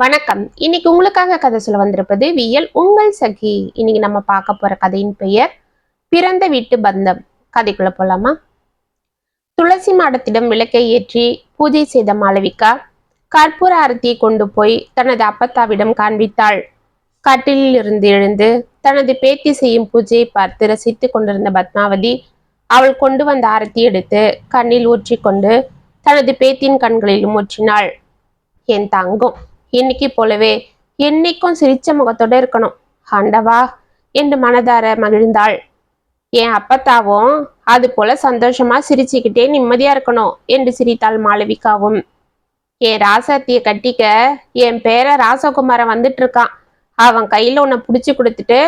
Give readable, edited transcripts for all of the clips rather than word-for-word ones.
வணக்கம். இன்னைக்கு உங்களுக்காக கதை சொல்ல வந்திருப்பது வியல் உங்கள் சகி. இன்னைக்கு நம்ம பார்க்க போற கதையின் பெயர் பிறந்த வீட்டு பந்தம். கதைக்குள்ள போலாமா? துளசி மாடத்திடம் விளக்கை ஏற்றி பூஜை செய்த மாளவிகா கற்பூர அரத்தியை கொண்டு போய் தனது அப்பத்தாவிடம் காண்பித்தாள். கட்டிலில் இருந்து எழுந்து தனது பேத்தி செய்யும் பூஜையை பார்த்து ரசித்து கொண்டிருந்த பத்மாவதி அவள் கொண்டு வந்த ஆரத்தி எடுத்து கண்ணில் ஊற்றிக்கொண்டு தனது பேத்தியின் கண்களிலும் ஊற்றினாள். என் தங்கம் இன்னைக்கு போலவே என்னைக்கும் சிரிச்ச முகத்தோட இருக்கணும் ஆண்டவா என்று மனதார மகிழ்ந்தாள். என் அப்பத்தாவும் அது போல சந்தோஷமா சிரிச்சுக்கிட்டே நிம்மதியா இருக்கணும் என்று சிரித்தாள் மாளவிகாவும். என் ராசாத்திய கட்டிக்க என் பேர ராசகுமாரன் வந்துட்டு இருக்கான். அவன் கையில உன்னை புடிச்சு கொடுத்துட்டு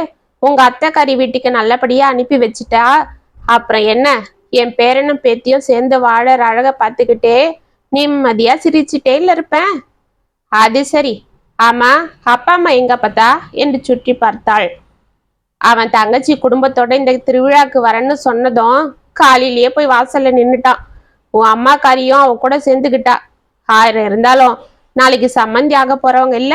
உங்க அத்தைக்காரி வீட்டுக்கு நல்லபடியா அனுப்பி வச்சுட்டா அப்புறம் என்ன, என் பேரனும் பேத்தியும் சேர்ந்து வாழற அழக பார்த்துக்கிட்டே நிம்மதியா சிரிச்சுட்டே இருப்பேன். அது சரி, ஆமா அப்பா அம்மா எங்க பார்த்தா என்று சுற்றி பார்த்தாள். அவன் தங்கச்சி குடும்பத்தோட இந்த திருவிழாக்கு வரேன்னு சொன்னதும் காலையிலேயே போய் வாசல்ல நின்னுட்டான். உன் அம்மா காரியும் அவன் கூட சேர்ந்துக்கிட்டா. 1000 இருந்தாலும் நாளைக்கு சம்மந்தி ஆக போறவங்க இல்ல,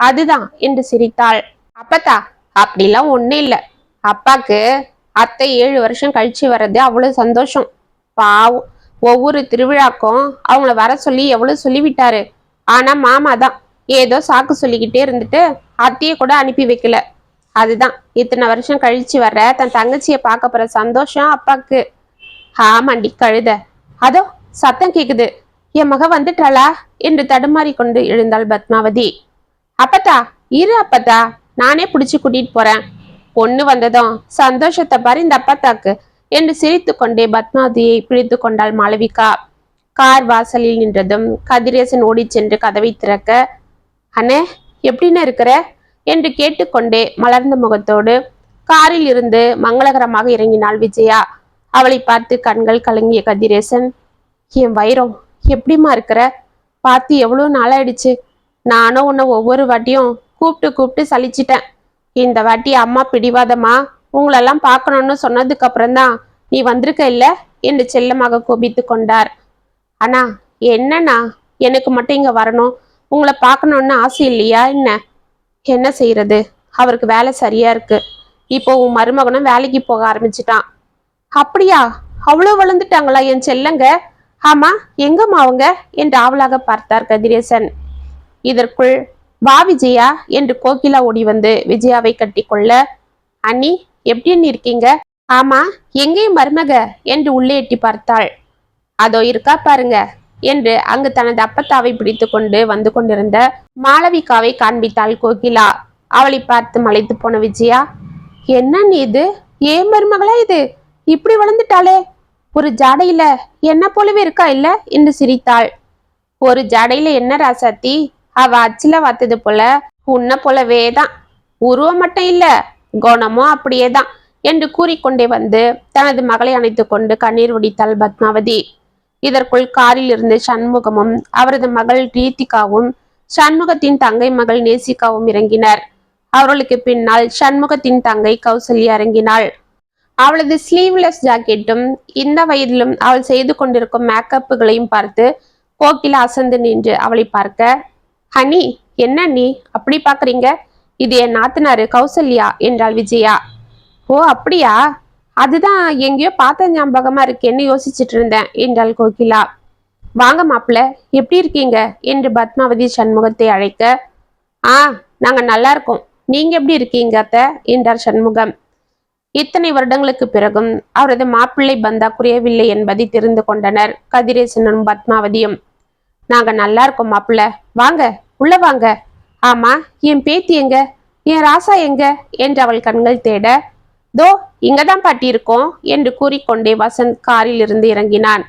அதுதான் என்று சிரித்தாள். அப்பத்தா அப்படிலாம் ஒண்ணும் இல்ல. அப்பாக்கு அத்தை 7 வருஷம் கழிச்சு வர்றது அவ்வளவு சந்தோஷம். பாவம், ஒவ்வொரு திருவிழாக்கும் அவங்கள வர சொல்லி எவ்வளவு சொல்லிவிட்டாரு. ஆனா மாமா தான் ஏதோ சாக்கு சொல்லிக்கிட்டே இருந்துட்டு அத்தைய கூட அனுப்பி வைக்கல. அதுதான் இத்தனை வருஷம் கழிச்சு வர்ற தன் தங்கச்சிய பார்க்க போற சந்தோஷம் அப்பாக்கு. ஆமாண்டி கழுத, அதோ சத்தம் கேக்குது, என் மக வந்துட்டாளா என்று தடுமாறி கொண்டு எழுந்தாள் பத்மாவதி. அப்பத்தா இரு அப்பத்தா, நானே பிடிச்சு கூட்டிட்டு போறேன். பொண்ணு வந்ததும் சந்தோஷத்தை பாரு இந்த அப்பத்தாக்கு என்று சிரித்து கொண்டே பத்மாவதியை பிடித்து கொண்டாள் மாளவிகா. கார் வாசலில் நின்றதும் கதிரேசன் ஓடி சென்று கதவை திறக்க, அண்ணே எப்படின்னு இருக்கிற என்று கேட்டுக்கொண்டே மலர்ந்த முகத்தோடு காரில் இருந்து மங்களகரமாக இறங்கினாள் விஜயா. அவளை பார்த்து கண்கள் கலங்கிய கதிரேசன், என் வைரம் எப்படிமா இருக்கிற, பார்த்து எவ்வளவு நாளாயிடுச்சு. நானும் உன்னை ஒவ்வொரு வாட்டியும் கூப்பிட்டு கூப்பிட்டு சலிச்சிட்டேன். இந்த வாட்டி அம்மா பிடிவாதமா உங்களெல்லாம் பார்க்கணும்னு சொன்னதுக்கு அப்புறம்தான் நீ வந்திருக்க இல்ல என்று செல்லமாக கோபித்து கொண்டார். அண்ணா என்னண்ணா, எனக்கு மட்டும் இங்க வரணும், உங்களை பார்க்கணும்னு ஆசை இல்லையா என்ன? என்ன செய்யறது, அவருக்கு வேலை சரியா இருக்கு. இப்போ உன் மருமகனும் வேலைக்கு போக ஆரம்பிச்சிட்டான். அப்படியா, அவ்வளோ வளர்ந்துட்டாங்களா என் செல்லங்க? ஆமா எங்கம்மா அவங்க என்று ஆவலாக பார்த்தார் கதிரேசன். இதற்குள் வா விஜயா என்று கோகிலா ஓடி வந்து விஜயாவை கட்டி கொள்ள, அண்ணி எப்படின்னு இருக்கீங்க? ஆமா எங்கேயும் மருமக என்று உள்ளே எட்டி பார்த்தாள். அதோ இருக்கா பாருங்க என்று அங்கு தனது அப்பத்தாவை பிடித்து கொண்டு வந்து கொண்டிருந்த மாளவிகாவை காண்பித்தாள் கோகிலா. அவளை பார்த்து மலைத்து போன விஜயா, என்ன நீ இது, ஏன் மருமகளா இது, இப்படி வளர்ந்துட்டாளே, ஒரு ஜாடையில என்ன போலவே இருக்கா இல்ல என்று சிரித்தாள். ஒரு ஜாடையில என்ன ராசாத்தி, அவ அச்சில வாத்தது போல உன்ன போலவேதான், உருவம் மட்டும் இல்ல குணமும் அப்படியேதான் என்று கூறிக்கொண்டே வந்து தனது மகளை அணைத்து கொண்டு கண்ணீர் வடித்தாள் பத்மாவதி. இதற்குள் காரில் இருந்து சண்முகமும் அவரது மகள் ரீத்திகாவும் சண்முகத்தின் தங்கை மகள் நேசிகாவும் இறங்கினர். அவர்களுக்கு பின்னால் சண்முகத்தின் தங்கை கௌசல்யா இறங்கினாள். அவளது ஸ்லீவ்லெஸ் ஜாக்கெட்டும் இந்த வயதிலும் அவள் செய்து கொண்டிருக்கும் மேக்கப்புகளையும் பார்த்து கோகிலா அசந்து நின்று அவளை பார்க்க, ஹனி என்ன நீ அப்படி பாக்குறீங்க, இது என் நாத்தனாரு கௌசல்யா என்றாள் விஜயா. ஓ அப்படியா, அதுதான் எங்கேயோ பார்த்த ஞாபகமா இருக்கேன்னு யோசிச்சுட்டு இருந்தேன் என்றாள் கோகிலா. வாங்க மாப்பிள்ள எப்படி இருக்கீங்க என்று பத்மாவதி சண்முகத்தை அழைக்க, நாங்க நல்லா இருக்கோம், நீங்க எப்படி இருக்கீங்க அத்தை என்றார் சண்முகம். இத்தனை வருடங்களுக்கு பிறகும் அவரது மாப்பிள்ளை பந்தா குறையவில்லை என்பதை தெரிந்து கொண்டனர் கதிரேசனும் பத்மாவதியும். நாங்க நல்லா இருக்கோம் மாப்பிள்ள, வாங்க உள்ள வாங்க. ஆமா என் பேத்தி எங்க, என் ராசா எங்க என்று அவள் கண்கள் தேட, தோ இங்கதான் பாட்டி இருக்கோம் என்று கூறிக்கொண்டே வசந்த் காரில் இருந்து இறங்கினான்.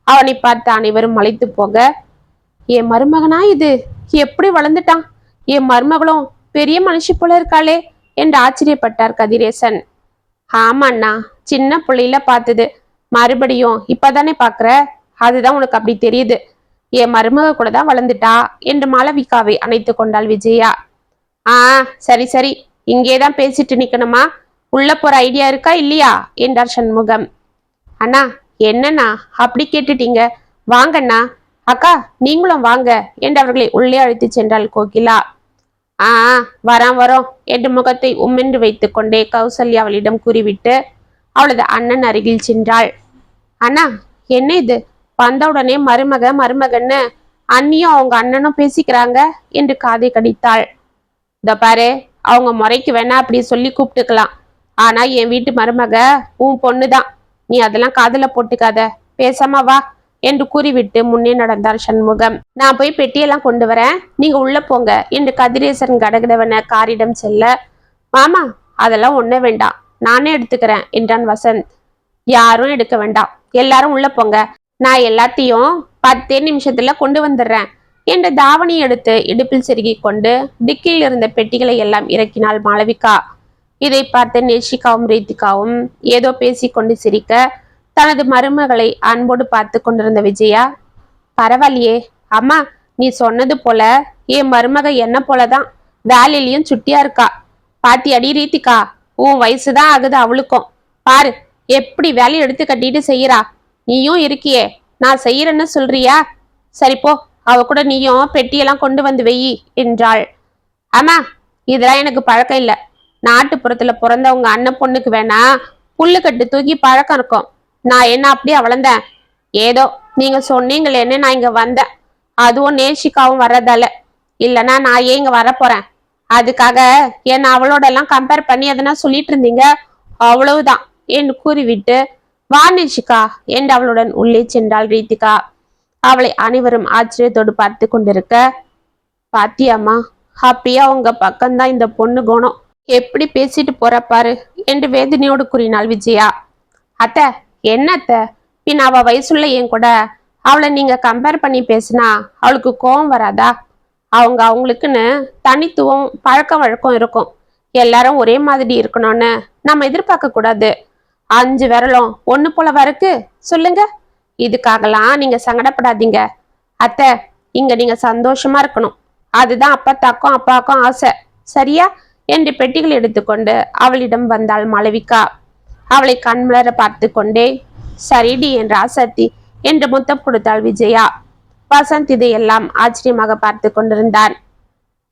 அவனை பார்த்து அனைவரும் மலைத்து போக, என் மருமகனா இது, எப்படி வளர்ந்துட்டான், என் மருமகளும் பெரிய மனுஷி போல இருக்காளே என்று ஆச்சரியப்பட்டார் கதிரேசன். ஆமாண்ணா, சின்ன பிள்ளையில பார்த்தது மறுபடியும் இப்பதானே பாக்குற, அதுதான் உனக்கு அப்படி தெரியுது, என் மருமக கூட தான் வளர்ந்துட்டா என்று மாளவிகாவை அணைத்து கொண்டாள் விஜயா. சரி சரி, இங்கேதான் பேசிட்டு நிக்கணுமா, உள்ள போற ஐடியா இருக்கா இல்லையா என்றார் சண்முகம். அண்ணா என்னண்ணா அப்படி கேட்டுட்டீங்க, வாங்கண்ணா, அக்கா நீங்களும் வாங்க என்று அவர்களை உள்ளே அழைத்து சென்றாள் கோகிலா. ஆ வரோம் என்று முகத்தை உம்மென்று வைத்துக் கொண்டே கௌசல்யா அவளிடம் கூறிவிட்டு அவளது அண்ணன் அருகில் சென்றாள். அண்ணா என்ன இது, வந்தவுடனே மருமகன்னு அண்ணியும் அவங்க அண்ணனும் பேசிக்கிறாங்க என்று காதை கடித்தாள். இந்த பாரு, அவங்க முறைக்கு வேணா அப்படி சொல்லி கூப்பிட்டுக்கலாம். ஆனா என் வீட்டு மருமக உன் பொண்ணுதான். நீ அதெல்லாம் காதுல போட்டுக்காத, பேசாம வா என்று கூறிவிட்டு முன்னே நடந்தார் சண்முகம். நான் போய் பெட்டியெல்லாம் கொண்டு வரேன், நீங்க உள்ள போங்க என்று கதிரேசன் கடகடவன காரிடம் செல்ல, மாமா அதெல்லாம் ஒண்ணு வேண்டாம், நானே எடுத்துக்கிறேன் என்றான் வசந்த். யாரும் எடுக்க வேண்டாம், எல்லாரும் உள்ள போங்க, நான் எல்லாத்தையும் 10 நிமிஷத்துல கொண்டு வந்துடுறேன் என்று தாவணி எடுத்து இடுப்பில் செருகி கொண்டு டிக்கில் இருந்த பெட்டிகளை எல்லாம் இறக்கினாள் மாளவிகா. இதை பார்த்து நேஷிகாவும் ரீத்திகாவும் ஏதோ பேசிக்கொண்டு சிரிக்க தனது மருமகளை அன்போடு பார்த்து கொண்டிருந்த விஜயா, பரவாயில்லையே அம்மா, நீ சொன்னது போல என் மருமக என்ன போலதான் வேலையிலயும் சுட்டியா இருக்கா. பாத்தி அடி ரீத்திகா, உன் வயசுதான் ஆகுது அவளுக்கும், பாரு எப்படி வேலையை எடுத்து கட்டிட்டு செய்யறா. நீயும் இருக்கியே, நான் செய்யறேன்னு சொல்றியா? சரிப்போ, அவ கூட நீயும் பெட்டியெல்லாம் கொண்டு வந்து வெயி என்றாள். அம்மா இதெல்லாம் எனக்கு பழக்கம் இல்லை. நாட்டுப்புறத்துல பிறந்த உங்க அண்ணன் பொண்ணுக்கு வேணா புல்லு கட்டு தூக்கி பழக்கம் இருக்கும். நான் என்ன அப்படியே வளர்ந்தேன்? ஏதோ நீங்க சொன்னீங்களேன்னு நான் இங்க வந்தேன். அதுவும் நேஷிகாவும் வர்றதால, இல்லைன்னா நான் ஏன் இங்க வர போறேன்? அதுக்காக என்ன அவளோட எல்லாம் கம்பேர் பண்ணி எதனா சொல்லிட்டு இருந்தீங்க, அவ்வளவுதான் என்று கூறிவிட்டு வா நேஷிகா என்று அவளுடன் உள்ளே சென்றாள் ரீத்திகா. அவளை அனைவரும் ஆச்சரியத்தோடு பார்த்து கொண்டிருக்க, பாத்தியாமா, ஹாப்பியா உங்க பக்கம்தான் இந்த பொண்ணு குணம், எப்படி பேசிட்டு போற பாரு என்று வேதனையோடு கூறினாள் விஜயா. அத்தை என்ன அத்தை, பின் அவ வயசுள்ள என் கூட அவளை நீங்க கம்பேர் பண்ணி பேசினா அவளுக்கு கோபம் வராதா? அவங்களுக்குன்னு தனித்துவம் பழக்கம் வழக்கம் இருக்கும். எல்லாரும் ஒரே மாதிரி இருக்கணும்னு நம்ம எதிர்பார்க்க கூடாது. 5 விரலும் ஒண்ணு போல வருக்கு சொல்லுங்க. இதுக்காகலாம் நீங்க சங்கடப்படாதீங்க அத்தை. இங்க நீங்க சந்தோஷமா இருக்கணும், அதுதான் அப்பத்தாக்கும் அப்பாக்கும் ஆசை, சரியா என்று பெட்டிகள் எடுத்துக்கொண்டு அவளிடம் வந்தாள் மாளவிகா. அவளை கண்மலர பார்த்து கொண்டே சரிடி என்ற ஆசத்தி என்று முத்தம் கொடுத்தாள் விஜயா. வசந்த் இதையெல்லாம் ஆச்சரியமாக பார்த்து கொண்டிருந்தான்.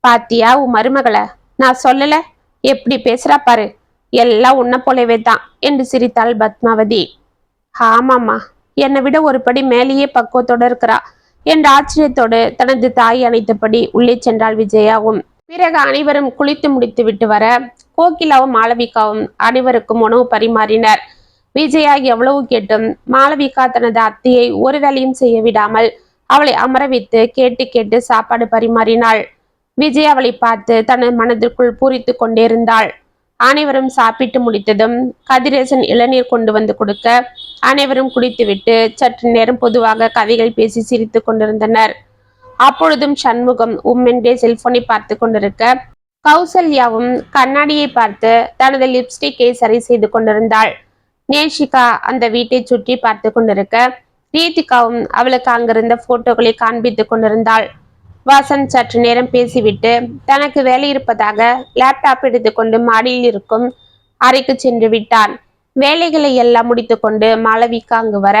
பாத்தியா உன் மருமகளை, நான் சொல்லல எப்படி பேசுறா பாரு, எல்லாம் உன்ன போலவே தான் என்று சிரித்தாள் பத்மாவதி. ஆமாம்மா, என்னை விட ஒரு படி மேலேயே பக்குவத்தோடு இருக்கிறா என்ற ஆச்சரியத்தோடு தனது தாய் அணைத்தபடி உள்ளே சென்றாள் விஜயாவும். பிறகு அனைவரும் குளித்து முடித்து விட்டு வர கோகிலாவும் மாளவிகாவும் அனைவருக்கும் உணவு பரிமாறினர். விஜயா எவ்வளவு கேட்டும் மாளவிகா தனது அத்தையை ஒரு வேலையும் செய்ய விடாமல் அவளை அமர வைத்து கேட்டு கேட்டு சாப்பாடு பரிமாறினாள். விஜய் அவளை பார்த்து தனது மனதிற்குள் பூரித்து கொண்டே இருந்தாள். அனைவரும் சாப்பிட்டு முடித்ததும் கதிரேசன் இளநீர் கொண்டு வந்து கொடுக்க அனைவரும் குடித்துவிட்டு சற்று நேரம் பொதுவாக கதைகள் பேசி சிரித்து கொண்டிருந்தனர். அப்பொழுதும் சண்முகம் உம்மென்றே செல்போனை பார்த்து கொண்டிருக்க கௌசல்யாவும் கண்ணாடியை பார்த்து தனது லிப்ஸ்டிக்கை சரி செய்து கொண்டிருந்தாள். நேஷிகா அந்த வீட்டை சுற்றி பார்த்து கொண்டிருக்க ரீத்திகாவும் அவளுக்கு அங்கிருந்த போட்டோக்களை காண்பித்து கொண்டிருந்தாள். வசந்த் சற்று நேரம் பேசிவிட்டு தனக்கு வேலை இருப்பதாக லேப்டாப் எடுத்துக்கொண்டு மாடியில் இருக்கும் அறைக்கு சென்று விட்டான். வேலைகளை எல்லாம் முடித்துக்கொண்டு மாளவிகா அங்கு வர,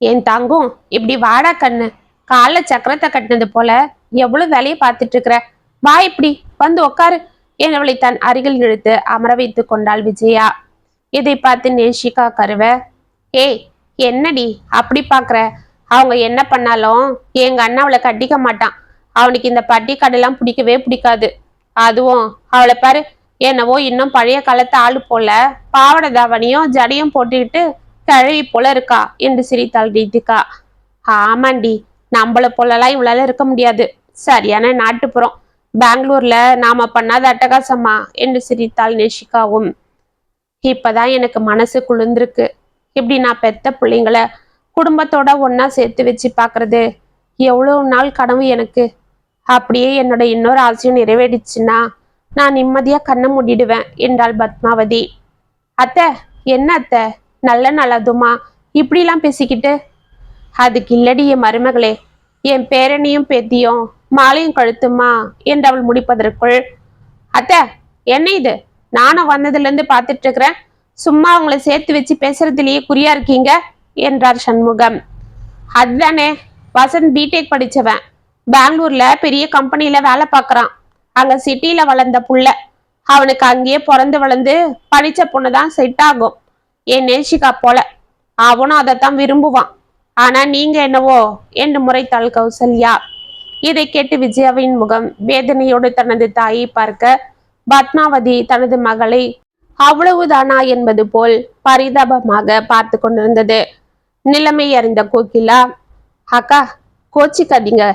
என் தங்கும் இப்படி வாடா கண்ணு, கால சக்கரத்தை கட்டினது போல எவ்வளவு வேலையை பார்த்துட்டு இருக்கிற, வா இப்படி வந்து உக்காரு என் அவளை தன் அருகில் இழுத்து அமர வைத்து கொண்டாள் விஜயா. இதை பார்த்து நேஷிகா கருவ, ஏய் என்னடி அப்படி பாக்குற, அவங்க என்ன பண்ணாலும் எங்க அண்ணன் அவளை கட்டிக்க மாட்டான், அவனுக்கு இந்த பட்டி கடையெல்லாம் பிடிக்கவே பிடிக்காது. அதுவும் அவளை பாரு, என்னவோ இன்னும் பழைய காலத்து ஆளு போல பாவட தாவணியும் ஜடையும் போட்டுக்கிட்டு கிழவி போல இருக்கா என்று சிரித்தாள் ரீதிகா. ஆமாண்டி, நம்மள போலலாம் இவளால இருக்க முடியாது, சரியான நாட்டுப்புறம், பெங்களூர்ல நாம பண்ணாத அட்டகாசமா என்று சிரித்தாள் நேஷிகாவும். இப்பதான் எனக்கு மனசு குளிர்ந்திருக்கு, இப்படி நான் பெத்த பிள்ளைங்கள குடும்பத்தோட ஒன்னா சேர்த்து வச்சு பாக்குறது எவ்வளவு நாள் கனவு எனக்கு. அப்படியே என்னோட இன்னொரு ஆசையும் நிறைவேறிச்சுன்னா நான் நிம்மதியா கண்ணை மூடிடுவேன் என்றாள் பத்மாவதி. அத்தை என்ன அத்தை, நல்ல நல்லதுமா இப்படிலாம் பேசிக்கிட்டு? அதுக்கு இல்லடி என் மருமகளே, என் பேரனையும் பேத்தியும் மாலையும் கழுத்துமா என்று அவள் முடிப்பதற்குள், அத்தை என்ன இது, நானும் வந்ததுல இருந்து பார்த்துட்டு இருக்கிறேன், சும்மா அவங்கள சேர்த்து வச்சு பேசுறதுலயே குறியா இருக்கீங்க என்றார் சண்முகம். அதுதானே, வசந்த் பிடெக் படிச்சவன். பெங்களூர்ல பெரிய கம்பெனில வேலை பார்க்கறான். அங்க சிட்டில வளர்ந்த புள்ள. அவனுக்கு அங்கேயே பிறந்து வளர்ந்து படிச்ச பொண்ணுதான் செட் ஆகும். என் நேஷிகா போல. அவனும் அதைத்தான் விரும்புவான். ஆனா நீங்க என்னவோ என்று முறைத்தாள் கௌசல்யா. இதை கேட்டு விஜயாவின் முகம் வேதனையோடு தனது தாயை பார்க்க, பத்மாவதி தனது மகளை அவ்வளவுதானா என்பது போல் பரிதாபமாக பார்த்து கொண்டிருந்தது. நிலைமை அறிந்த கோகிலா, அக்கா கோச்சிக்காதீங்க,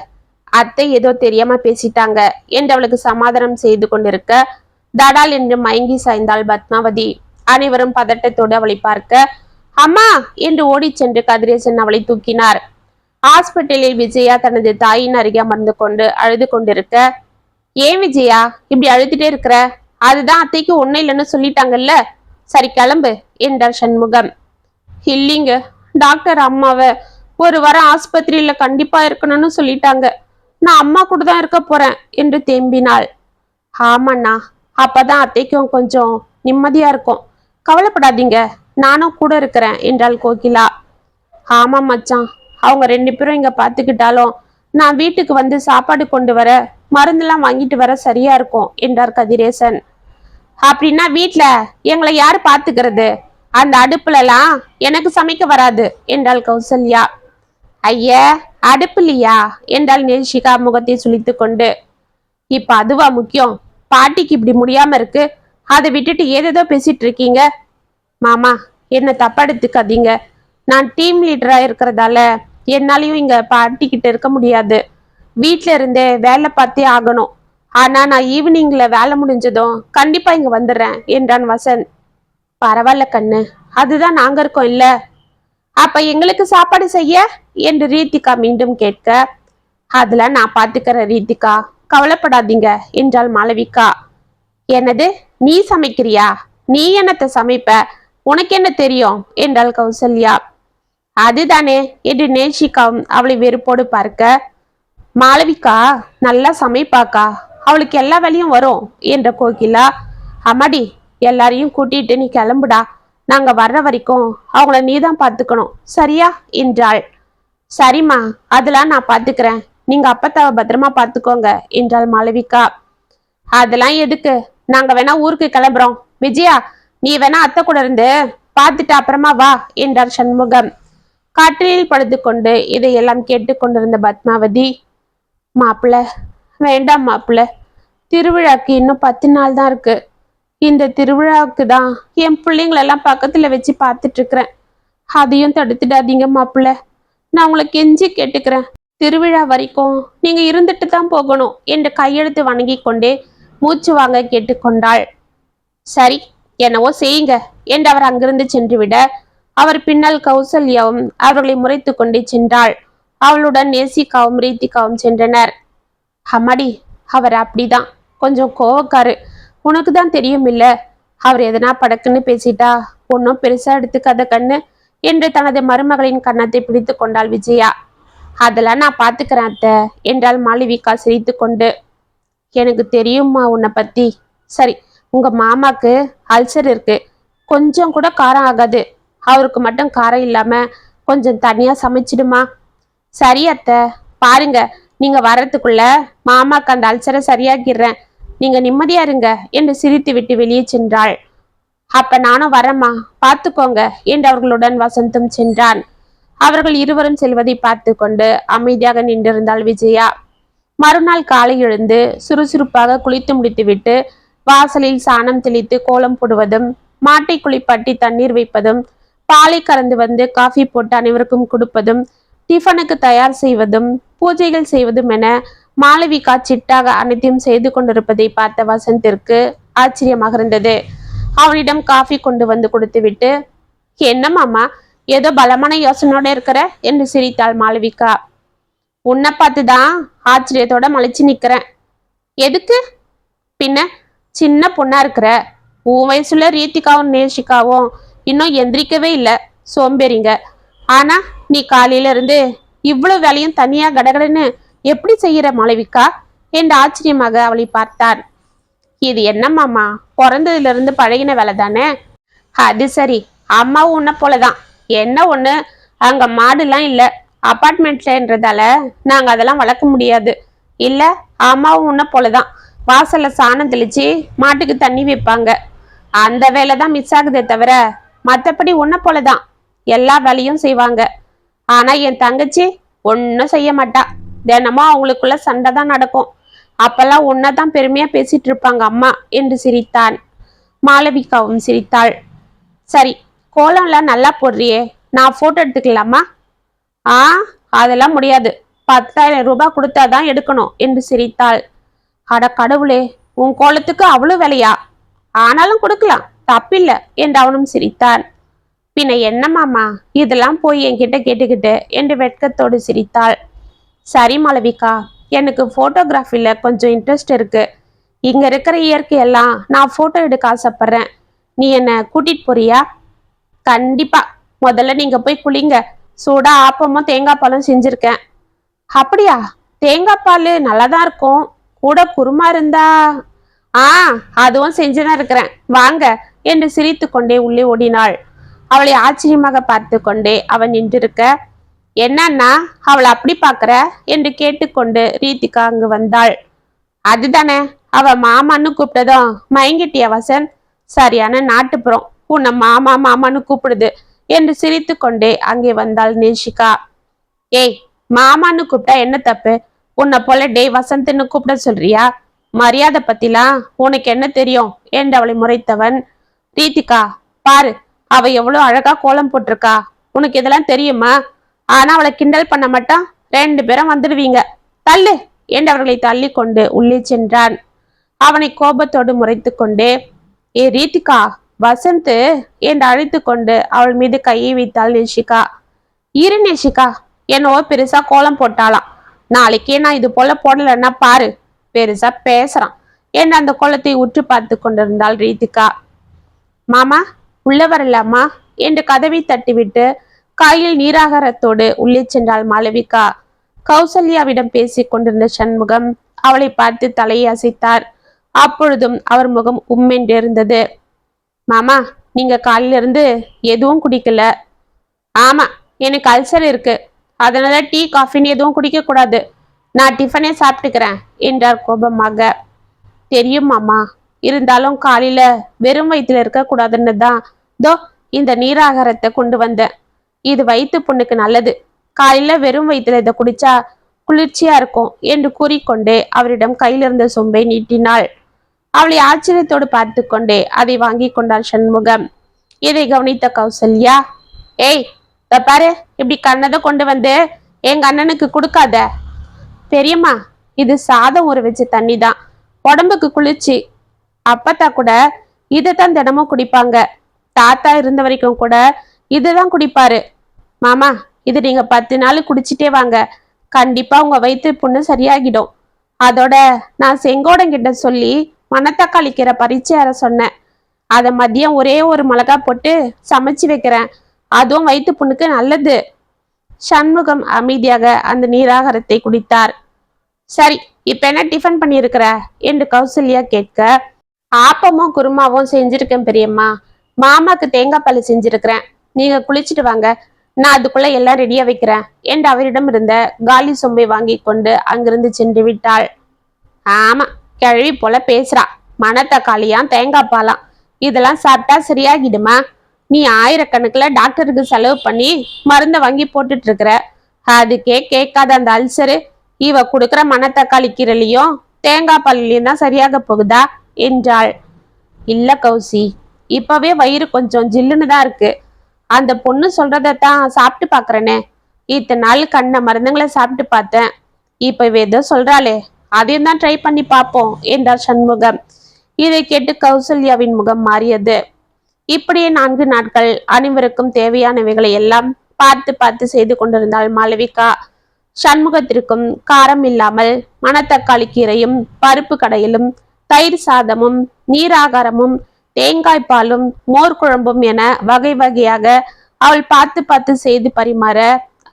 அத்தை ஏதோ தெரியாம பேசிட்டாங்க என்று அவளுக்கு சமாதானம் செய்து கொண்டிருக்க, தடால் என்று மயங்கி சாய்ந்தாள் பத்மாவதி. அனைவரும் பதட்டத்தோடு அவளை பார்க்க, அம்மா என்று ஓடி சென்று கதிரேசன் அவளை தூக்கினார். ஹாஸ்பிட்டலில் விஜயா தனது தாயின் அருகே அமர்ந்து கொண்டு அழுது கொண்டிருக்க, ஏன் விஜயா இப்படி அழுதுட்டே இருக்கிற? அதுதான் அத்தைக்கு ஒன்னும் இல்லைன்னு சொல்லிட்டாங்கல்ல, சரி கிளம்பு என்றார் சண்முகம். இல்லைங்க, டாக்டர் அம்மாவை ஒரு வாரம் ஆஸ்பத்திரியில கண்டிப்பா இருக்கணும்னு சொல்லிட்டாங்க. நான் அம்மா கூட தான் இருக்க போறேன் என்று தேம்பினாள். ஆமாண்ணா, அப்பதான் அத்தைக்கும் கொஞ்சம் நிம்மதியா இருக்கும். கவலைப்படாதீங்க, நானும் கூட இருக்கிறேன் என்றாள் கோகிலா. ஆமா மச்சான், அவங்க 2 பேரும் இங்க பாத்துக்கிட்டாலும் நான் வீட்டுக்கு வந்து சாப்பாடு கொண்டு வர, மருந்தெல்லாம் வாங்கிட்டு வர சரியா இருக்கும் என்றார் கதிரேசன். அப்படின்னா வீட்டுல எங்களை யாரு பாத்துக்கிறது? அந்த அடுப்புலலாம் எனக்கு சமைக்க வராது என்றாள் கௌசல்யா. ஐய, அடுப்புலையா என்றாள் நேஷிகா முகத்தை சுளித்து கொண்டு. இப்ப அதுவா முக்கியம்? பாட்டிக்கு இப்படி முடியாம இருக்கு, அதை விட்டுட்டு ஏதேதோ பேசிட்டு இருக்கீங்க. மாமா, என்ன தப்பா எடுத்துக்காதீங்க. நான் டீம் லீடரா இருக்கிறதால என்னாலையும் இங்க பாட்டிக்கிட்ட இருக்க முடியாது. வீட்டுல இருந்தே வேலை பார்த்தே ஆகணும். ஆனா நான் ஈவினிங்ல வேலை முடிஞ்சதும் கண்டிப்பா இங்க வந்துடுறேன் என்றான் வசந்த். பரவாயில்ல கண்ணு, அதுதான் நாங்க இருக்கோம் இல்ல. அப்ப எங்களுக்கு சாப்பாடு செய்ய என்று ரீத்திகா மீண்டும் கேட்க, அதெல்லாம் நான் பாத்துக்கிறேன் ரீத்திகா, கவலைப்படாதீங்க என்றாள் மாளவிகா. என்னது, நீ சமைக்கிறியா? நீ என்னத்தை சமைப்ப? உனக்கு என்ன தெரியும் என்றாள் கௌசல்யா. அதுதானே என்று நேஷிகாவும் அவளை வெறுப்போடு பார்க்க, மாளவிகா நல்லா சமைப்பாக்கா, அவளுக்கு எல்லா வேலையும் வரும் என்ற கோகிலா. அம்மாடி, எல்லாரையும் கூட்டிட்டு நீ கிளம்புடா, நாங்க வர்ற வரைக்கும் அவங்கள நீதான் பாத்துக்கணும் சரியா என்றாள். சரிம்மா, அதெல்லாம் நான் பாத்துக்கிறேன், நீங்க அப்பத்தாவை பத்திரமா பாத்துக்கோங்க என்றாள் மாளவிகா. அதெல்லாம் எதுக்கு, நாங்க வேணா ஊருக்கு கிளம்புறோம். விஜயா, நீ வேணா அத்தை கூட இருந்து பார்த்துட்டு அப்புறமா வா என்றார் சண்முகம். காற்றில் படுத்துக்கொண்டு இதையெல்லாம் கேட்டுக்கொண்டிருந்த பத்மாவதி, மாப்பிள்ள வேண்டாம் மாப்பிள்ள, திருவிழாக்கு இன்னும் 10 நாள் தான் இருக்கு. இந்த திருவிழாவுக்கு தான் என் பிள்ளைங்களெல்லாம் பக்கத்துல வச்சு பார்த்துட்டு இருக்கிறேன். அதையும் தடுத்துடாதீங்க மாப்பிள்ள, நான் உங்களை கெஞ்சி கேட்டுக்கிறேன். திருவிழா வரைக்கும் நீங்க இருந்துட்டு தான் போகணும் என்று கையெழுத்து வணங்கி கொண்டே மூச்சு வாங்க கேட்டுக்கொண்டாள். சரி, என்னவோ செய்யுங்க என்று அவர் அங்கிருந்து சென்று விட, அவர் பின்னால் கௌசல்யாவும் அவர்களை முறைத்து கொண்டே சென்றாள். அவளுடன் நேசிகாவும் ரீத்திகாவும் சென்றனர். அம்மாடி, அவர் அப்படிதான், கொஞ்சம் கோவக்காரு, உனக்கு தான் தெரியும் இல்ல. அவர் எதனா படக்குன்னு பேசிட்டா ஒன்னும் பெருசா எடுத்துக்காத கண்ணு என்று தனது மருமகளின் கன்னத்தை பிடித்து கொண்டாள் விஜயா. அதெல்லாம் நான் பாத்துக்கிறேன் அத்தை என்றாள் மாளவிகா சிரித்து கொண்டு. எனக்கு தெரியுமா உன்னை பத்தி. சரி, உங்க மாமாக்கு அல்சர் இருக்கு, கொஞ்சம் கூட காரம் ஆகாது. அவருக்கு மட்டும் காரம் இல்லாம கொஞ்சம் தனியா சமைச்சிடுமா. சரி அத்தை, பாருங்க, நீங்க வர்றதுக்குள்ள மாமாக்கு அந்த அல்சரை சரியாக்கிடுறேன், நீங்க நிம்மதியா இருங்க என்று சிரித்து விட்டு வெளியே சென்றாள். அப்ப நானும் வரேம்மா, பார்த்துக்கோங்க என்று அவர்களுடன் வசந்தும் சென்றான். அவர்கள் இருவரும் செல்வதை பார்த்து கொண்டு அமைதியாக நின்றிருந்தாள் விஜயா. மறுநாள் காலை எழுந்து சுறுசுறுப்பாக குளித்து முடித்துவிட்டு வாசலில் சாணம் தெளித்து கோலம் போடுவதும், மாட்டை குளிப்பாட்டி தண்ணீர் வைப்பதும், பாலை கறந்து வந்து காஃபி போட்டு அனைவருக்கும் கொடுப்பதும், டிஃபனுக்கு தயார் செய்வதும், பூஜைகள் செய்வதும் என மாளவிகா சிட்டாக அனைத்தையும் செய்து கொண்டிருப்பதை பார்த்த வசந்திற்கு ஆச்சரியமாக இருந்தது. அவனிடம் காஃபி கொண்டு வந்து கொடுத்துவிட்டு, என்ன மாமா ஏதோ பலமான யோசனையோட இருக்கிற என்று சிரித்தாள் மாளவிகா. உன்னை பார்த்துதான் ஆச்சரியத்தோட மலைச்சு நிக்கிறேன். எதுக்கு? பின்ன சின்ன பொண்ணா இருக்கிற, உன் வயசுல ரீத்திகாவும் நேஷிகாவும் இன்னும் எந்திரிக்கவே இல்லை, சோம்பேறிங்க. ஆனா நீ காலையில இருந்து இவ்வளவு வேலையும் தனியா கடகடன்னு எப்படி செய்யற மாளவிகா என்று ஆச்சரியமாக அவளை பார்த்தார். இது என்ன மாமா, பிறந்ததுல இருந்து பழகின வேலை தானே. அது சரி, அம்மாவும் உன்ன போலதான். என்ன ஒண்ணு, அங்க மாடுலாம் இல்ல, அப்பார்ட்மெண்ட்லன்றதால நாங்க அதெல்லாம் வளர்க்க முடியாது. இல்ல அம்மாவும் உன்ன போலதான் வாசல்ல சாணம் தெளிச்சு மாட்டுக்கு தண்ணி வைப்பாங்க. அந்த வேலை தான் மிஸ் ஆகுதே தவிர மத்தபடி உன்ன போலதான் எல்லா வேலையும் செய்வாங்க. ஆனா என் தங்கச்சி ஒன்னும் செய்ய மாட்டா. தினமும் அவங்களுக்குள்ள சண்டை தான் நடக்கும். அப்பெல்லாம் உன்னதான் பெருமையா பேசிட்டு இருப்பாங்க அம்மா என்று சிரித்தான். மாளவிகாவும் சிரித்தாள். சரி, கோலம்லாம் நல்லா போடுறியே, நான் போட்டோ எடுத்துக்கலாமா? ஆ, அதெல்லாம் முடியாது. 10,000 ரூபாய் கொடுத்தாதான் எடுக்கணும் என்று சிரித்தாள். அட கடவுளே, உன் கோலத்துக்கு அவ்வளவு விலையா? ஆனாலும் கொடுக்கலாம், தப்பில்ல என்று அவனும் சிரித்தான். பின்ன என்ன மாமா இதெல்லாம் போய் என்கிட்ட கேட்டுக்கிட்டு என்று வெட்கத்தோடு சிரித்தாள். சரி மாளவிகா, எனக்கு போட்டோகிராஃபில கொஞ்சம் இன்ட்ரெஸ்ட் இருக்கு. இங்க இருக்கிற இயற்கையெல்லாம் நான் போட்டோ எடுக்க ஆசைப்படுறேன். நீ என்ன கூட்டிட்டு போறியா? கண்டிப்பா. முதல்ல நீங்க போய் குளிங்க. சூடா ஆப்பமும் தேங்காய் பாலும் செஞ்சிருக்கேன். அப்படியா? தேங்காய் பால் நல்லாதான் இருக்கும். கூட குருமா இருந்தா? ஆ, அதுவும் செஞ்சுதான் இருக்கிறேன், வாங்க என்று சிரித்து கொண்டே உள்ளே ஓடினாள். அவளை ஆச்சரியமாக பார்த்து கொண்டே அவன் நின்றிருக்க, என்னன்னா அவளை அப்படி பாக்குற என்று கேட்டுக்கொண்டு ரீதிகா அங்கு வந்தாள். அதுதானே, அவ மாமான்னு கூப்பிட்டதும் மயங்கிட்டியா வசந்த்? சரியான நாட்டுப்புறம், உன்னை மாமா மாமான்னு கூப்பிடுது என்று சிரித்து கொண்டே அங்கே வந்தாள் நேஷிகா. ஏய், மாமான்னு கூப்பிட்டா என்ன தப்பு? உன்னை போல டே வசந்த்ன்னு கூப்பிட சொல்றியா? மரியாதை பத்திலாம் உனக்கு என்ன தெரியும் என்று அவளை முறைத்தவன். ரீதிகா, பாரு, அவ எவ்வளவு அழகா கோலம் போட்டிருக்கா, உனக்கு இதெல்லாம் தெரியுமா? ஆனா அவளை கிண்டல் பண்ண மாட்டான், 2 பேரும் வந்துடுவீங்க, தள்ளு என்று அவர்களை தள்ளி கொண்டு உள்ளே சென்றான். அவனை கோபத்தோடு முறைத்து கொண்டே, ஏ ரீதிகா, வசந்த் என்று அழைத்து கொண்டு அவள் மீது கையை வைத்தாள் நேஷிகா. இரு நேஷிகா, என்னவோ பெருசா கோலம் போட்டாலாம், நாளைக்கே நான் இது போல போடலன்னா பாரு, பெருசா பேசுறான் என்று அந்த கோலத்தை உற்று பார்த்து கொண்டிருந்தாள் ரீதிகா. மாமா, உள்ள வரலாமா என்று கதவை தட்டிவிட்டு கையில் நீராகாரத்தோடு உள்ளே சென்றாள் மாளவிகா. கௌசல்யாவிடம் பேசிக் கொண்டிருந்த சண்முகம் அவளை பார்த்து தலையை அசைத்தார். அப்பொழுதும் அவர் முகம் உம்மென்றிருந்தது. மாமா, நீங்க காலையில இருந்து எதுவும் குடிக்கல? ஆமா, எனக்கு அல்சர் இருக்கு, அதனால டீ காஃபின்னு எதுவும் குடிக்க கூடாது, நான் டிஃபனே சாப்பிட்டுக்கிறேன் என்றார் கோபமாக. தெரியும் மாமா, இருந்தாலும் காலையில வெறும் வயிற்றுல இருக்க கூடாதுன்னு தான் தோ இந்த நீராகாரத்தை கொண்டு வந்தேன். இது வயிற்று புண்ணுக்கு நல்லது, காலையில வெறும் வயிற்றுல இதை குடிச்சா குளிர்ச்சியா இருக்கும் என்று கூறிக்கொண்டே அவரிடம் கையிலிருந்த சொம்பை நீட்டினாள். அவளை ஆச்சரியத்தோடு பார்த்து கொண்டே அதை வாங்கி கொண்டாள் சண்முகம். இதை கவனித்த கௌசல்யா, ஏய் பாரு, இப்படி கண்ணதை கொண்டு வந்து எங்க அண்ணனுக்கு கொடுக்காத. பெரியம்மா, இது சாதம் ஊற வச்ச தண்ணி தான், உடம்புக்கு குளிர்ச்சி. அப்பத்தா கூட இதைத்தான் தினமும் குடிப்பாங்க, தாத்தா இருந்த வரைக்கும் கூட இதுதான் குடிப்பாரு. மாமா, இது நீங்க 10 நாள் குடிச்சிட்டே வாங்க, கண்டிப்பா உங்க வயிற்று புண்ணு சரியாகிடும். அதோட நான் செங்கோடங்கிட்ட சொல்லி மணத்தக்காளி கீரை பறிச்சு அற சொன்னேன், அதை மதியம் ஒரே ஒரு மிளகா போட்டு சமைச்சு வைக்கிறேன், அதுவும் வயிற்று புண்ணுக்கு நல்லது. சண்முகம் அமைதியாக அந்த நீராகாரத்தை குடித்தார். சரி, இப்ப என்ன டிஃபன் பண்ணியிருக்கிற என்று கௌசல்யா கேட்க, ஆப்பமும் குருமாவும் செஞ்சிருக்கேன் பெரியம்மா, மாமாக்கு தேங்காய் பால் செஞ்சிருக்கிறேன், நீங்க குளிச்சுட்டு வாங்க, நான் அதுக்குள்ள எல்லாம் ரெடியா வைக்கிறேன் என்று அவரிடம் இருந்த காலி சொம்பை வாங்கி கொண்டு அங்கிருந்து சென்று விட்டாள். ஆமா, கிழவி போல பேசுறா, மணத்தக்காளியாம் தேங்காய் பாலாம், இதெல்லாம் சாப்பிட்டா சரியாகிடுமா? நீ ஆயிரக்கணக்கில் டாக்டருக்கு செலவு பண்ணி மருந்தை வாங்கி போட்டுட்டு இருக்கிற, அதுக்கே கேட்காத அந்த அல்சரு இவ கொடுக்குற மணத்தக்காளி கீரையிலையும் தேங்காய் பாலிலையும் தான் சரியாக போகுதா என்றாள். இல்ல கௌசி, இப்பவே வயிறு கொஞ்சம் ஜில்லுன்னு தான் இருக்கு, அந்த பொண்ணு சொல்றதான் சாப்பிட்டு பாக்குறேனே, இத்தனை நாள் கண்ண மருந்துங்களை சாப்பிட்டு பார்த்தேன், இப்ப ஏதோ சொல்றாளே அதையும் தான் ட்ரை பண்ணி பார்ப்போம் என்றார் சண்முகம். இதை கேட்டு கௌசல்யாவின் முகம் மாறியது. இப்படியே 4 நாட்கள் அனைவருக்கும் தேவையானவைகளை எல்லாம் பார்த்து பார்த்து செய்து கொண்டிருந்தாள் மாளவிகா. சண்முகத்திற்கும் காரம் இல்லாமல் மணத்தக்காளி கீரையும் பருப்பு கடையிலும் தயிர் சாதமும் நீராகாரமும் தேங்காய் பாலும் மோர் குழம்பும் என வகை வகையாக அவள் பார்த்து பார்த்து செய்து பரிமாற